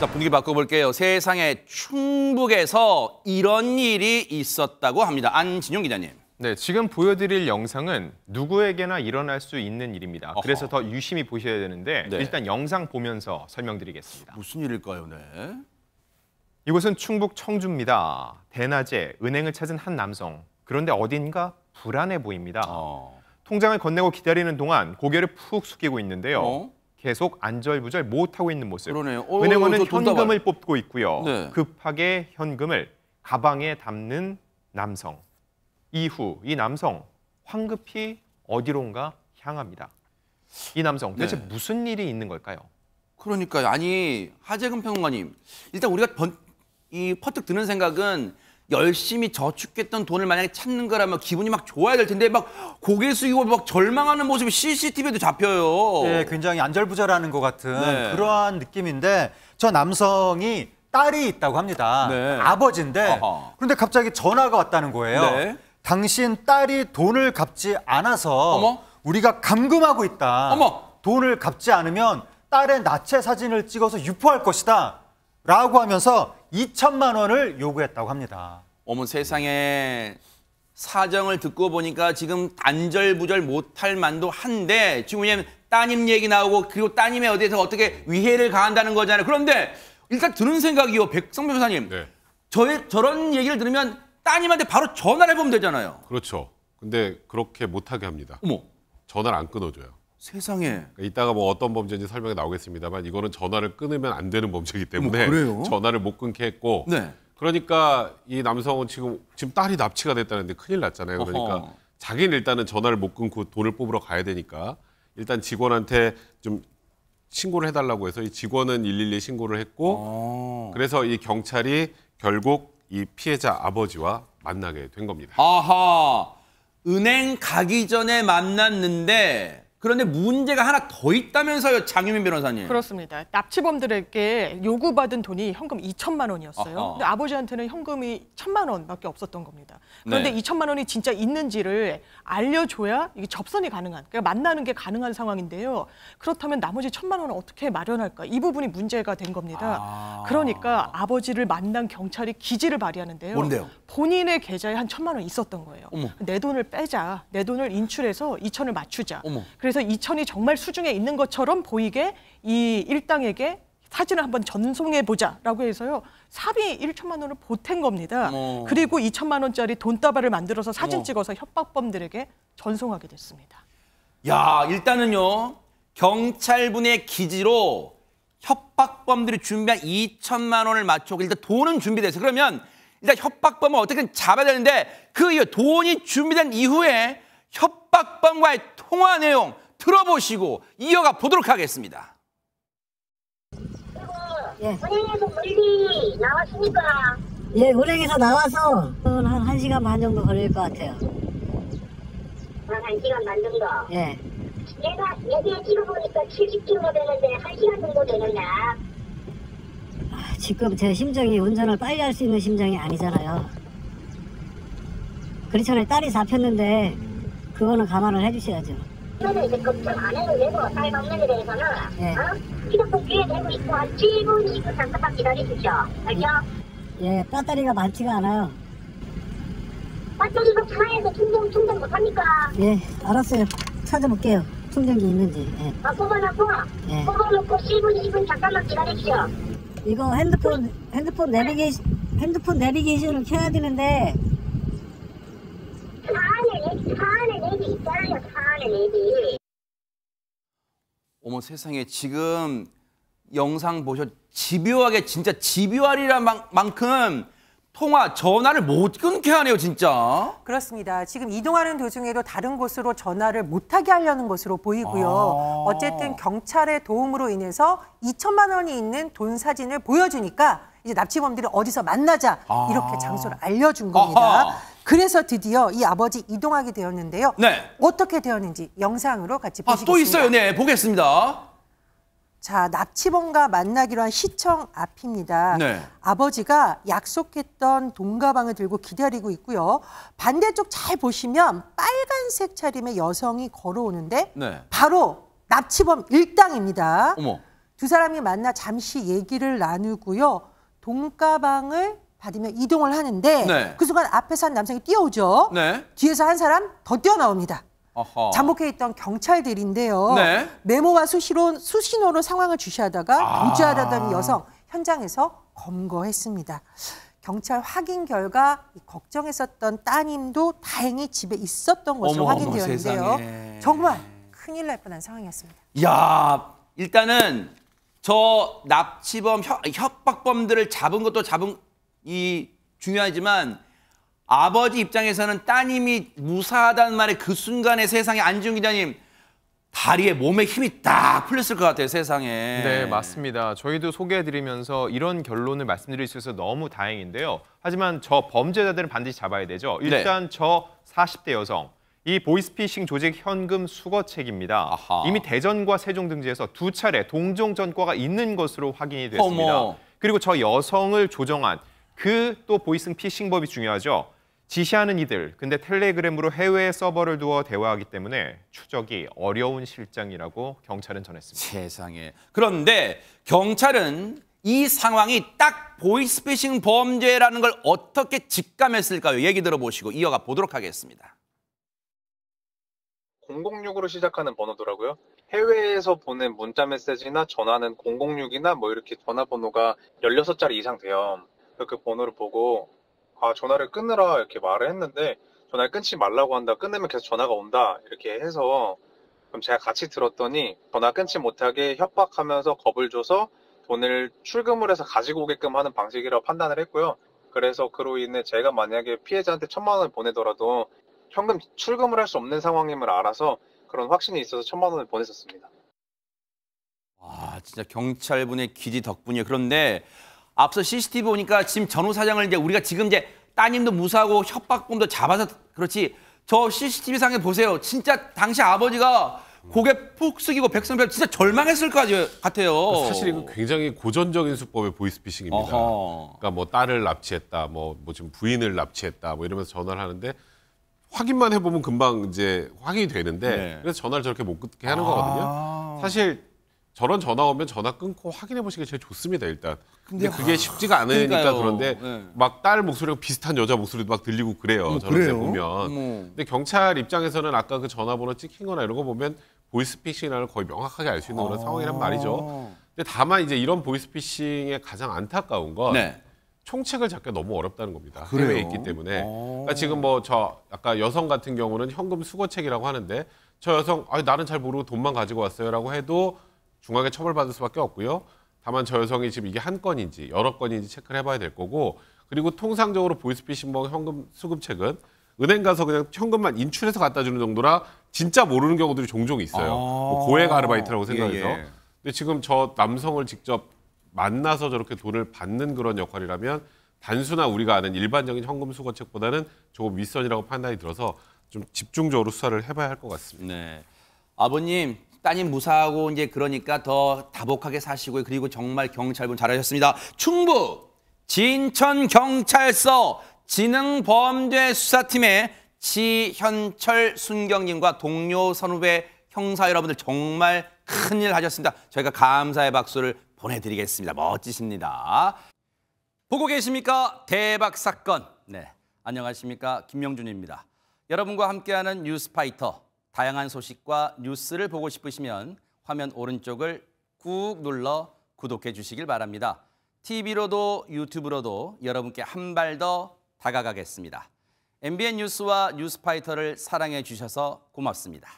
자, 분위기 바꿔볼게요. 세상에 충북에서 이런 일이 있었다고 합니다. 안진용 기자님. 네, 지금 보여드릴 영상은 누구에게나 일어날 수 있는 일입니다. 어허. 그래서 더 유심히 보셔야 되는데 네. 일단 영상 보면서 설명드리겠습니다. 무슨 일일까요, 네? 이곳은 충북 청주입니다. 대낮에 은행을 찾은 한 남성. 그런데 어딘가 불안해 보입니다. 통장을 건네고 기다리는 동안 고개를 푹 숙이고 있는데요. 계속 안절부절 못하고 있는 모습. 그러네요. 은행원은 현금을 뽑고 있고요. 네. 급하게 현금을 가방에 담는 남성. 이후 이 남성 황급히 어디론가 향합니다. 이 남성 도대체 네. 무슨 일이 있는 걸까요? 그러니까요. 아니, 하재근 평론가님. 일단 우리가 퍼뜩 드는 생각은 열심히 저축했던 돈을 만약에 찾는 거라면 기분이 막 좋아야 될 텐데 막 고개 숙이고 막 절망하는 모습이 CCTV에도 잡혀요. 네, 굉장히 안절부절하는 것 같은 네. 그러한 느낌인데 저 남성이 딸이 있다고 합니다. 네. 아버지인데 아하. 그런데 갑자기 전화가 왔다는 거예요. 네. 당신 딸이 돈을 갚지 않아서 어머. 우리가 감금하고 있다. 어머. 돈을 갚지 않으면 딸의 나체 사진을 찍어서 유포할 것이다. 라고 하면서 2천만 원을 요구했다고 합니다. 어머 세상에, 사정을 듣고 보니까 지금 안절부절 못할 만도 한데 지금 왜냐면 따님 얘기 나오고 그리고 따님에 어디에서 어떻게 위해를 가한다는 거잖아요. 그런데 일단 드는 생각이요. 백성배 변호사님. 네. 저런 얘기를 들으면 따님한테 바로 전화를 해보면 되잖아요. 그렇죠. 근데 그렇게 못하게 합니다. 어머. 전화를 안 끊어줘요. 세상에. 그러니까 이따가 뭐 어떤 범죄인지 설명이 나오겠습니다만 이거는 전화를 끊으면 안 되는 범죄이기 때문에 그래요? 전화를 못 끊게 했고 네. 그러니까 이 남성은 지금 딸이 납치가 됐다는데 큰일 났잖아요. 그러니까 어허. 자기는 일단은 전화를 못 끊고 돈을 뽑으러 가야 되니까 일단 직원한테 좀 신고를 해달라고 해서 이 직원은 112 신고를 했고 그래서 이 경찰이 결국 이 피해자 아버지와 만나게 된 겁니다. 아하. 은행 가기 전에 만났는데 그런데 문제가 하나 더 있다면서요, 장유민 변호사님. 그렇습니다. 납치범들에게 요구받은 돈이 현금 2천만 원이었어요. 아하. 근데 아버지한테는 현금이 1,000만 원밖에 없었던 겁니다. 그런데 네. 2천만 원이 진짜 있는지를 알려줘야 이게 접선이 가능한, 그러니까 만나는 게 가능한 상황인데요. 그렇다면 나머지 1,000만 원을 어떻게 마련할까? 이 부분이 문제가 된 겁니다. 그러니까 아버지를 만난 경찰이 기지를 발휘하는데요. 뭔데요? 본인의 계좌에 한 1,000만 원 있었던 거예요. 어머. 내 돈을 빼자, 내 돈을 인출해서 2천을 맞추자. 어머. 그래서 2천이 정말 수중에 있는 것처럼 보이게 이 일당에게 사진을 한번 전송해 보자라고 해서요. 삽이 1천만 원을 보탠 겁니다. 어머. 그리고 2천만 원짜리 돈다발을 만들어서 사진 어머. 찍어서 협박범들에게 전송하게 됐습니다. 야, 일단은요. 경찰분의 기지로 협박범들이 준비한 2천만 원을 맞추고 일단 돈은 준비돼서 그러면 일단 협박범은 어떻게든 잡아야 되는데 그 이후 돈이 준비된 이후에 협박범과의 통화 내용 들어보시고 이어가 보도록 하겠습니다. 예. 은행에서 멀리 나왔으니까 예, 은행에서 나와서 한 1시간 반 정도 걸릴 것 같아요. 한 1시간 반 정도. 예. 내가 여기에 찍어보니까 70km 되는데 1시간 정도 되느냐. 지금 제 심정이 운전을 빨리 할 수 있는 심정이 아니잖아요. 그렇잖아요. 딸이 잡혔는데 그거는 감안을 해주셔야죠. 그래서 이제 걱정 안 해도 되고 딸 방면에 대해서는 예. 휴대폰 귀에 대고 있고 한 7분, 20분 잠깐만 기다리십시오. 알죠? 예, 배터리가 많지가 않아요. 배터리가 차에서 충전 못합니까? 예, 알았어요. 찾아볼게요. 충전기 있는지. 예. 뽑아놓고 예. 뽑아놓고 7분, 20분 잠깐만 기다리십시오. 이거 핸드폰 내비게이션을 켜야 되는데 차 안에 내비 있잖아요. 차 안에 내비. 어머 세상에, 지금 영상 보셔 집요하게 진짜 집요하리란 만큼 전화를 못 끊게 하네요, 진짜. 그렇습니다. 지금 이동하는 도중에도 다른 곳으로 전화를 못하게 하려는 것으로 보이고요. 어쨌든 경찰의 도움으로 인해서 2천만 원이 있는 돈 사진을 보여주니까 이제 납치범들이 어디서 만나자 이렇게 장소를 알려준 겁니다. 아하. 그래서 드디어 이 아버지 이동하게 되었는데요. 네. 어떻게 되었는지 영상으로 같이 보시겠습니다. 또 있어요. 네, 보겠습니다. 자, 납치범과 만나기로 한 시청 앞입니다. 네. 아버지가 약속했던 돈 가방을 들고 기다리고 있고요. 반대쪽 잘 보시면 빨간색 차림의 여성이 걸어오는데 네. 바로 납치범 일당입니다. 어머. 두 사람이 만나 잠시 얘기를 나누고요. 돈가방을 받으며 이동을 하는데 네. 그 순간 앞에서 한 남성이 뛰어오죠. 네. 뒤에서 한 사람 더 뛰어나옵니다. 어허. 잠복해 있던 경찰들인데요. 네. 메모와 수신호로 상황을 주시하다가 도주하려던 여성 현장에서 검거했습니다. 경찰 확인 결과 걱정했었던 따님도 다행히 집에 있었던 것으로 확인되었는데요. 세상에. 정말 큰일 날 뻔한 상황이었습니다. 야, 일단은 저 납치범 협박범들을 잡은 것도 중요하지만 아버지 입장에서는 따님이 무사하다는 말에 그 순간에 세상에 안지훈 기자님 다리에 몸에 힘이 딱 풀렸을 것 같아요, 세상에. 네, 맞습니다. 저희도 소개해드리면서 이런 결론을 말씀드릴 수 있어서 너무 다행인데요. 하지만 저 범죄자들은 반드시 잡아야 되죠. 일단 저 40대 여성, 이 보이스피싱 조직 현금 수거책입니다. 아하. 이미 대전과 세종 등지에서 2차례 동종 전과가 있는 것으로 확인이 됐습니다. 어머. 그리고 저 여성을 조정한 그 또 보이스피싱법이 중요하죠. 지시하는 이들, 근데 텔레그램으로 해외에 서버를 두어 대화하기 때문에 추적이 어려운 실정이라고 경찰은 전했습니다. 세상에. 그런데 경찰은 이 상황이 딱 보이스피싱 범죄라는 걸 어떻게 직감했을까요? 얘기 들어보시고 이어가 보도록 하겠습니다. 006으로 시작하는 번호더라고요. 해외에서 보낸 문자 메시지나 전화는 006이나 뭐 이렇게 전화번호가 16자리 이상 돼요. 그 번호를 보고 전화를 끊으라 이렇게 말을 했는데 전화를 끊지 말라고 한다. 끊으면 계속 전화가 온다. 이렇게 해서 그럼 제가 같이 들었더니 전화 끊지 못하게 협박하면서 겁을 줘서 돈을 출금을 해서 가지고 오게끔 하는 방식이라고 판단을 했고요. 그래서 그로 인해 제가 만약에 피해자한테 1,000만 원을 보내더라도 현금 출금을 할 수 없는 상황임을 알아서 그런 확신이 있어서 1,000만 원을 보냈었습니다. 와, 진짜 경찰분의 기지 덕분이에요. 그런데 앞서 CCTV 보니까 지금 전후 사장을 우리가 지금 따님도 무사하고 협박범도 잡아서 그렇지. 저 CCTV 상에 보세요. 진짜 당시 아버지가 고개 푹 숙이고 백성별 진짜 절망했을 것 같아요. 사실 이거 굉장히 고전적인 수법의 보이스피싱입니다. 어허. 그러니까 뭐 딸을 납치했다, 뭐 지금 부인을 납치했다, 뭐 이러면서 전화를 하는데 확인만 해보면 금방 이제 확인이 되는데 네. 그래서 전화를 저렇게 못 끊게 하는 거거든요. 사실 저런 전화 오면 전화 끊고 확인해 보시는 게 제일 좋습니다, 일단. 근데 그게 쉽지가 않으니까 그러니까요. 그런데 네. 막 딸 목소리랑 비슷한 여자 목소리도 막 들리고 그래요. 저런 데 보면. 근데 경찰 입장에서는 아까 그 전화번호 찍힌 거나 이런 거 보면 보이스피싱이라는 걸 거의 명확하게 알 수 있는 그런 상황이란 말이죠. 근데 다만 이제 이런 보이스피싱의 가장 안타까운 건 네. 총책을 잡기가 너무 어렵다는 겁니다. 그래요? 해외에 있기 때문에. 그러니까 지금 뭐 저 아까 여성 같은 경우는 현금 수거책이라고 하는데 저 여성 나는 잘 모르고 돈만 가지고 왔어요라고 해도 중하게 처벌받을 수밖에 없고요. 다만 저 여성이 지금 이게 한 건인지 여러 건인지 체크를 해봐야 될 거고 그리고 통상적으로 보이스피싱 현금 수급책은 은행 가서 그냥 현금만 인출해서 갖다 주는 정도라 진짜 모르는 경우들이 종종 있어요. 뭐 고액 아르바이트라고 생각해서. 예. 근데 지금 저 남성을 직접 만나서 저렇게 돈을 받는 그런 역할이라면 단순한 우리가 아는 일반적인 현금 수거책보다는 조금 윗선이라고 판단이 들어서 좀 집중적으로 수사를 해봐야 할 것 같습니다. 네. 아버님, 따님 무사하고 이제 그러니까 더 다복하게 사시고요. 그리고 정말 경찰분 잘하셨습니다. 충북 진천경찰서 지능범죄수사팀의 지현철 순경님과 동료 선후배 형사 여러분들 정말 큰일 하셨습니다. 저희가 감사의 박수를 보내드리겠습니다. 멋지십니다. 보고 계십니까? 대박 사건. 네, 안녕하십니까? 김명준입니다. 여러분과 함께하는 뉴스파이터. 다양한 소식과 뉴스를 보고 싶으시면 화면 오른쪽을 꾹 눌러 구독해 주시길 바랍니다. TV로도 유튜브로도 여러분께 한 발 더 다가가겠습니다. MBN 뉴스와 뉴스파이터를 사랑해 주셔서 고맙습니다.